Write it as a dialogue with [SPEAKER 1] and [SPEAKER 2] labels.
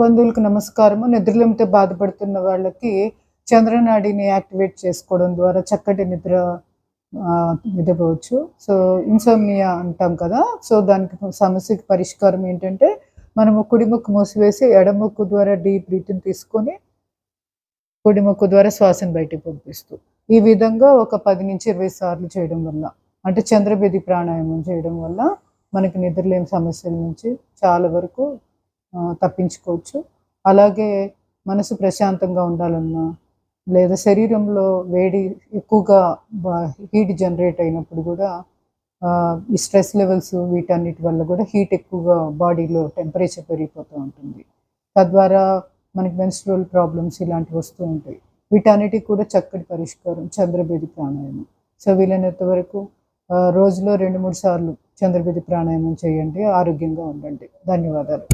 [SPEAKER 1] బంధువులకు నమస్కారము. నిద్రలేమితో బాధపడుతున్న వాళ్ళకి చంద్రనాడిని యాక్టివేట్ చేసుకోవడం ద్వారా చక్కటి నిద్రపోవచ్చు. సో, ఇన్సోమ్నియా అంటాం కదా! సో, దానికి సమస్యకి పరిష్కారం ఏంటంటే, మనము కుడి ముక్కు మూసివేసి ఎడమ ముక్కు ద్వారా డీప్ బ్రీతింగ్ తీసుకొని, కుడి ముక్కు ద్వారా శ్వాసను బయటికి పంపిస్తూ. ఈ విధంగా ఒక 10-20 సార్లు చేయడం వల్ల, అంటే చంద్రబేది ప్రాణాయామం చేయడం వల్ల మనకి నిద్రలేమి సమస్యల నుంచి చాలా వరకు తప్పించుకోవచ్చు. అలాగే మనసు ప్రశాంతంగా ఉండాలన్నా, లేదా శరీరంలో వేడి ఎక్కువగా హీట్ జనరేట్ అయినప్పుడు గూడా ఈ స్ట్రెస్ లెవెల్స్ వీటన్నిటి వల్ల గూడా హీట్ ఎక్కువగా బాడీలో టెంపరేచర్ పెరిగిపోతూ ఉంటుంది. తద్వారా మనకి మెన్స్ట్రువల్ ప్రాబ్లమ్స్ ఇలాంటివి వస్తూ ఉంటాయి. వీటన్నిటికి కూడా చక్కటి పరిష్కారం చంద్రబేది ప్రాణాయామం. సో, వీలైనంత వరకు రోజులో 2, 3 సార్లు చంద్రబేది ప్రాణాయామం చేయండి. ఆరోగ్యంగా ఉండండి. ధన్యవాదాలు.